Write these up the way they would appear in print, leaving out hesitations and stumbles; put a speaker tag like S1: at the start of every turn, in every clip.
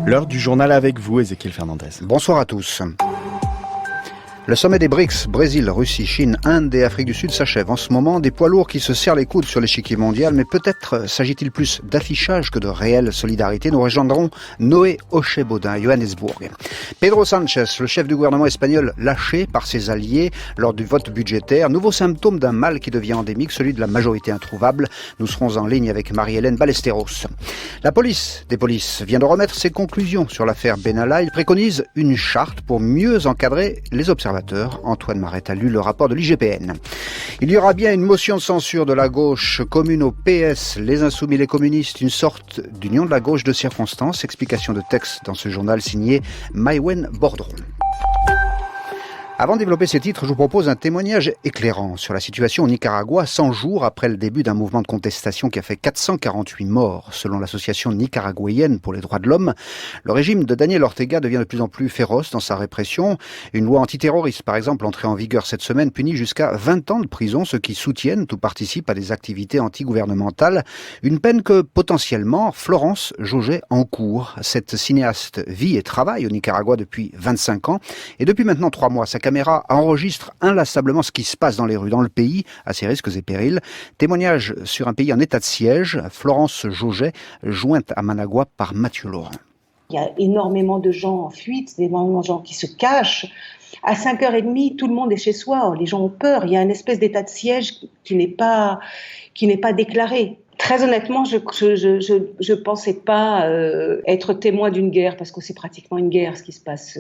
S1: L'heure du journal avec vous, Ézéchiel Fernandez.
S2: Bonsoir à tous. Le sommet des BRICS, Brésil, Russie, Chine, Inde et Afrique du Sud s'achève en ce moment. Des poids lourds qui se serrent les coudes sur l'échiquier mondial, mais peut-être s'agit-il plus d'affichage que de réelle solidarité. Nous rejoindrons Noé Ochebodin à Johannesburg. Pedro Sanchez, le chef du gouvernement espagnol, lâché par ses alliés lors du vote budgétaire. Nouveau symptôme d'un mal qui devient endémique, celui de la majorité introuvable. Nous serons en ligne avec Marie-Hélène Ballesteros. La police des polices vient de remettre ses conclusions sur l'affaire Benalla. Il préconise une charte pour mieux encadrer les observateurs. Antoine Maret a lu le rapport de l'IGPN. Il y aura bien une motion de censure de la gauche commune au PS, les Insoumis, les communistes, une sorte d'union de la gauche de circonstance. Explication de texte dans ce journal signé Maïwen Bordron. Avant de développer ces titres, je vous propose un témoignage éclairant sur la situation au Nicaragua 100 jours après le début d'un mouvement de contestation qui a fait 448 morts. Selon l'association nicaraguayenne pour les droits de l'homme, le régime de Daniel Ortega devient de plus en plus féroce dans sa répression. Une loi antiterroriste, par exemple, entrée en vigueur cette semaine, punit jusqu'à 20 ans de prison ceux qui soutiennent ou participent à des activités antigouvernementales. Une peine que, potentiellement, Florence Jauget encourt. Cette cinéaste vit et travaille au Nicaragua depuis 25 ans et depuis maintenant 3 mois, sa caméra enregistre inlassablement ce qui se passe dans les rues, dans le pays, à ses risques et périls. Témoignage sur un pays en état de siège, Florence Jauget, jointe à Managua par Mathieu Laurent.
S3: Il y a énormément de gens en fuite, énormément de gens qui se cachent. À 5h30, tout le monde est chez soi, les gens ont peur. Il y a une espèce d'état de siège qui n'est pas déclaré. Très honnêtement, je pensais pas être témoin d'une guerre, parce que c'est pratiquement une guerre ce qui se passe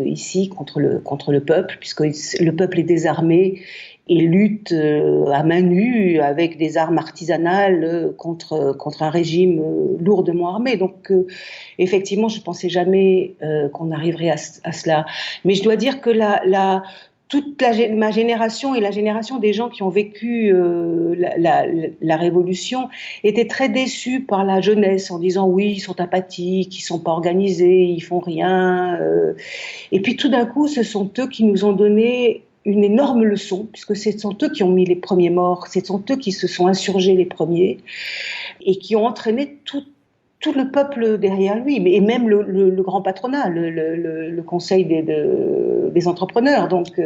S3: ici contre le peuple, puisque le peuple est désarmé et lutte à main nue avec des armes artisanales contre un régime lourdement armé. Donc effectivement, je pensais jamais qu'on arriverait à cela. Mais je dois dire que toute ma génération et la génération des gens qui ont vécu la révolution étaient très déçus par la jeunesse en disant oui, ils sont apathiques, ils sont pas organisés, ils font rien. Et puis tout d'un coup, ce sont eux qui nous ont donné une énorme leçon, puisque ce sont eux qui ont mis les premiers morts, ce sont eux qui se sont insurgés les premiers et qui ont entraîné tout le peuple derrière lui, et même le grand patronat, le conseil des entrepreneurs. Donc,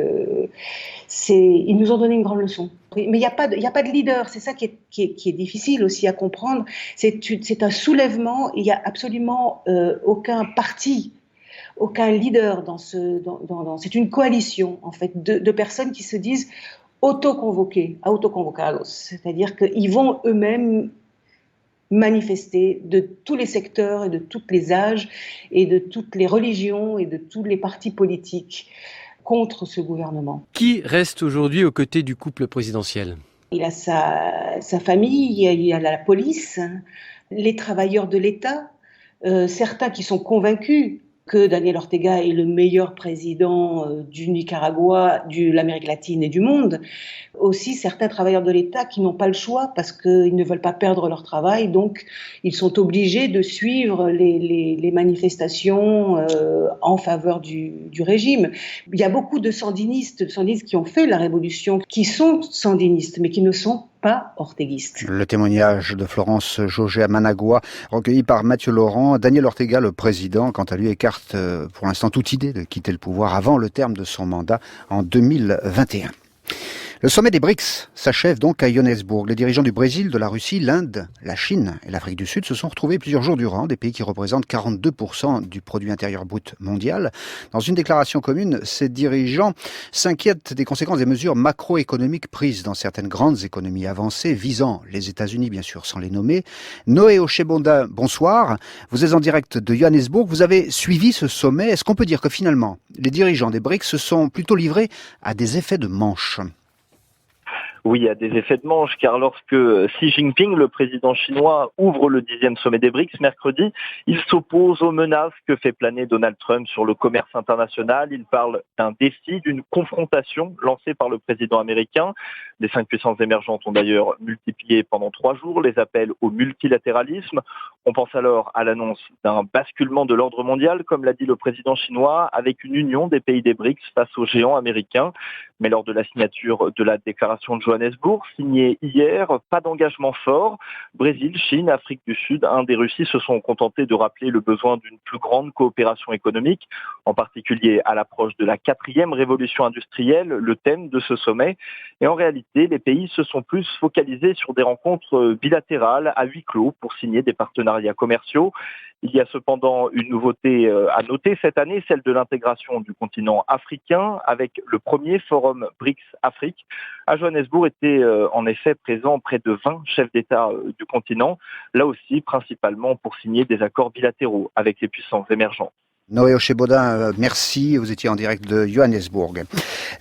S3: ils nous ont donné une grande leçon. Mais il n'y a pas de leader. C'est ça qui est difficile aussi à comprendre. C'est un soulèvement. Il n'y a absolument aucun parti, aucun leader c'est une coalition en fait de personnes qui se disent autoconvocados, c'est-à-dire qu'ils vont eux-mêmes manifester de tous les secteurs et de tous les âges et de toutes les religions et de tous les partis politiques contre ce gouvernement.
S4: Qui reste aujourd'hui aux côtés du couple présidentiel ?
S3: Il a sa famille, il y a la police, les travailleurs de l'État, certains qui sont convaincus que Daniel Ortega est le meilleur président du Nicaragua, de l'Amérique latine et du monde. Aussi certains travailleurs de l'État qui n'ont pas le choix parce qu'ils ne veulent pas perdre leur travail, donc ils sont obligés de suivre les manifestations en faveur du régime. Il y a beaucoup de sandinistes qui ont fait la révolution, qui sont sandinistes, mais qui ne sont pas orteguiste.
S2: Le témoignage de Florence Jauget à Managua, recueilli par Mathieu Laurent. Daniel Ortega, le président, quant à lui, écarte pour l'instant toute idée de quitter le pouvoir avant le terme de son mandat en 2021. Le sommet des BRICS s'achève donc à Johannesburg. Les dirigeants du Brésil, de la Russie, l'Inde, la Chine et l'Afrique du Sud se sont retrouvés plusieurs jours durant, des pays qui représentent 42% du produit intérieur brut mondial. Dans une déclaration commune, ces dirigeants s'inquiètent des conséquences des mesures macroéconomiques prises dans certaines grandes économies avancées, visant les États-Unis, bien sûr, sans les nommer. Noé Ochebodin, bonsoir. Vous êtes en direct de Johannesburg. Vous avez suivi ce sommet. Est-ce qu'on peut dire que finalement, les dirigeants des BRICS se sont plutôt livrés à des effets de manche ?
S5: Oui, à des effets de manche, car lorsque Xi Jinping, le président chinois, ouvre le 10e sommet des BRICS mercredi, il s'oppose aux menaces que fait planer Donald Trump sur le commerce international. Il parle d'un défi, d'une confrontation lancée par le président américain. Les 5 puissances émergentes ont d'ailleurs multiplié pendant 3 jours les appels au multilatéralisme. On pense alors à l'annonce d'un basculement de l'ordre mondial, comme l'a dit le président chinois, avec une union des pays des BRICS face aux géants américains. Mais lors de la signature de la déclaration de Johannesburg, Johannesburg, signé hier, pas d'engagement fort. Brésil, Chine, Afrique du Sud, Inde et Russie se sont contentés de rappeler le besoin d'une plus grande coopération économique, en particulier à l'approche de la 4e révolution industrielle, le thème de ce sommet. Et en réalité, les pays se sont plus focalisés sur des rencontres bilatérales à huis clos pour signer des partenariats commerciaux. Il y a cependant une nouveauté à noter cette année, celle de l'intégration du continent africain avec le premier forum BRICS Afrique. À Johannesburg étaient en effet présents près de 20 chefs d'État du continent, là aussi principalement pour signer des accords bilatéraux avec les puissances émergentes.
S2: Noé Ochebodin, merci. Vous étiez en direct de Johannesburg.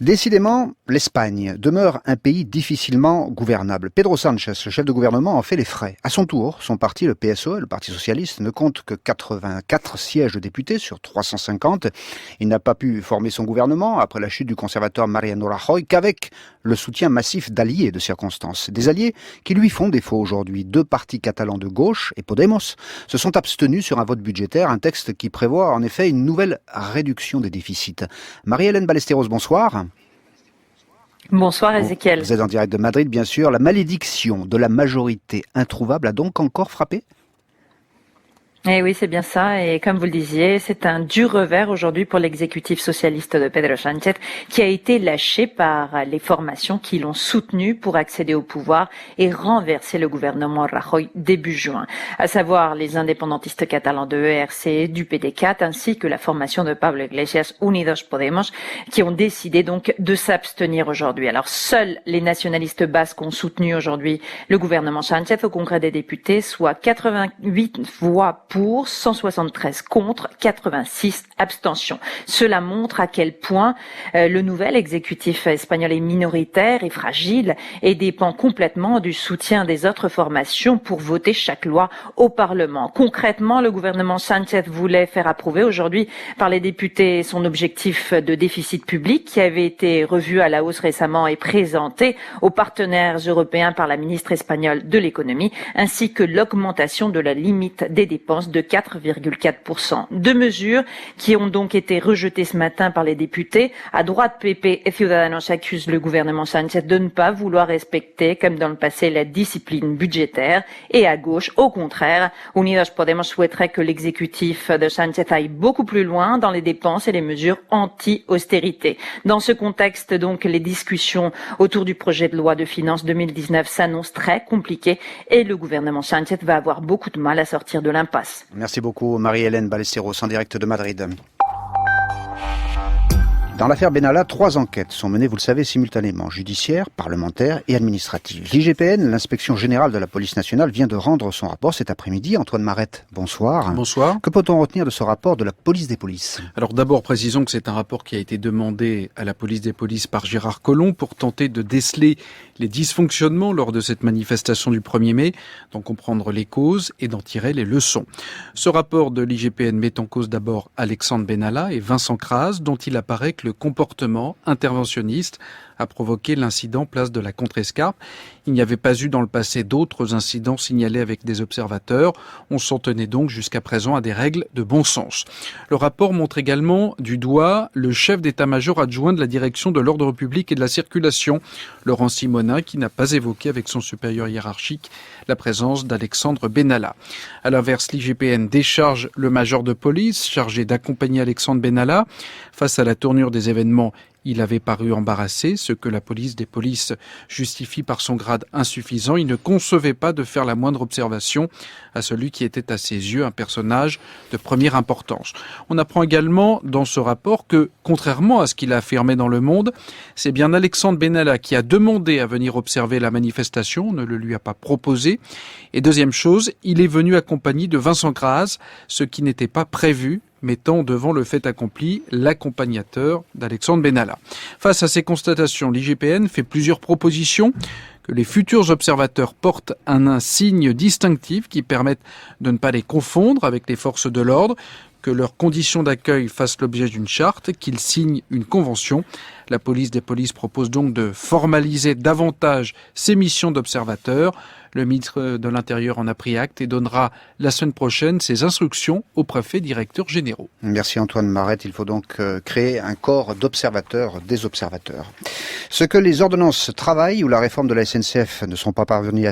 S2: Décidément, l'Espagne demeure un pays difficilement gouvernable. Pedro Sánchez, le chef de gouvernement, en fait les frais. À son tour, son parti, le PSOE, le Parti socialiste, ne compte que 84 sièges de députés sur 350. Il n'a pas pu former son gouvernement après la chute du conservateur Mariano Rajoy qu'avec le soutien massif d'alliés de circonstance. Des alliés qui lui font défaut aujourd'hui. 2 partis catalans de gauche et Podemos se sont abstenus sur un vote budgétaire, un texte qui prévoit en effet une nouvelle réduction des déficits. Marie-Hélène Ballesteros, bonsoir.
S6: Bonsoir Ezekiel.
S2: Vous êtes en direct de Madrid, bien sûr. La malédiction de la majorité introuvable a donc encore frappé ?
S6: Eh oui, c'est bien ça. Et comme vous le disiez, c'est un dur revers aujourd'hui pour l'exécutif socialiste de Pedro Sánchez qui a été lâché par les formations qui l'ont soutenu pour accéder au pouvoir et renverser le gouvernement Rajoy début juin. À savoir les indépendantistes catalans de ERC, du PD4 ainsi que la formation de Pablo Iglesias Unidos Podemos qui ont décidé donc de s'abstenir aujourd'hui. Alors seuls les nationalistes basques ont soutenu aujourd'hui le gouvernement Sánchez au congrès des députés, soit 88 voix pour, 173 contre, 86 abstentions. Cela montre à quel point le nouvel exécutif espagnol est minoritaire et fragile et dépend complètement du soutien des autres formations pour voter chaque loi au Parlement. Concrètement, le gouvernement Sánchez voulait faire approuver aujourd'hui par les députés son objectif de déficit public qui avait été revu à la hausse récemment et présenté aux partenaires européens par la ministre espagnole de l'économie, ainsi que l'augmentation de la limite des dépenses de 4,4%. 2 mesures qui ont donc été rejetées ce matin par les députés. À droite, PP et Ciudadanos accusent le gouvernement Sánchez de ne pas vouloir respecter, comme dans le passé, la discipline budgétaire. Et à gauche, au contraire, Unidos Podemos souhaiterait que l'exécutif de Sánchez aille beaucoup plus loin dans les dépenses et les mesures anti-austérité. Dans ce contexte, donc, les discussions autour du projet de loi de finances 2019 s'annoncent très compliquées et le gouvernement Sánchez va avoir beaucoup de mal à sortir de l'impasse.
S2: Merci beaucoup Marie-Hélène Ballesteros en direct de Madrid. Dans l'affaire Benalla, 3 enquêtes sont menées, vous le savez, simultanément, judiciaires, parlementaires et administratives. L'IGPN, l'inspection générale de la police nationale, vient de rendre son rapport cet après-midi. Antoine Marette, bonsoir.
S7: Bonsoir.
S2: Que peut-on retenir de ce rapport de la police des polices ?
S7: Alors d'abord, précisons que c'est un rapport qui a été demandé à la police des polices par Gérard Collomb pour tenter de déceler les dysfonctionnements lors de cette manifestation du 1er mai, d'en comprendre les causes et d'en tirer les leçons. Ce rapport de l'IGPN met en cause d'abord Alexandre Benalla et Vincent Kras, dont il apparaît que le comportement interventionniste a provoqué l'incident place de la Contrescarpe. Il n'y avait pas eu dans le passé d'autres incidents signalés avec des observateurs. On s'en tenait donc jusqu'à présent à des règles de bon sens. Le rapport montre également du doigt le chef d'état-major adjoint de la direction de l'ordre public et de la circulation, Laurent Simonin, qui n'a pas évoqué avec son supérieur hiérarchique la présence d'Alexandre Benalla. À l'inverse, l'IGPN décharge le major de police chargé d'accompagner Alexandre Benalla. Face à la tournure des événements, il avait paru embarrassé, ce que la police des polices justifie par son grade insuffisant. Il ne concevait pas de faire la moindre observation à celui qui était à ses yeux un personnage de première importance. On apprend également dans ce rapport que, contrairement à ce qu'il a affirmé dans Le Monde, c'est bien Alexandre Benalla qui a demandé à venir observer la manifestation, on ne le lui a pas proposé. Et deuxième chose, il est venu accompagné de Vincent Kras, ce qui n'était pas prévu, mettant devant le fait accompli l'accompagnateur d'Alexandre Benalla. Face à ces constatations, l'IGPN fait plusieurs propositions que les futurs observateurs portent un signe distinctif qui permette de ne pas les confondre avec les forces de l'ordre, que leurs conditions d'accueil fassent l'objet d'une charte, qu'ils signent une convention. La police des polices propose donc de formaliser davantage ses missions d'observateur. Le ministre de l'Intérieur en a pris acte et donnera la semaine prochaine ses instructions aux préfets directeurs généraux.
S2: Merci Antoine Marette. Il faut donc créer un corps d'observateurs, des observateurs. Ce que les ordonnances travail ou la réforme de la SNCF ne sont pas parvenus à faire,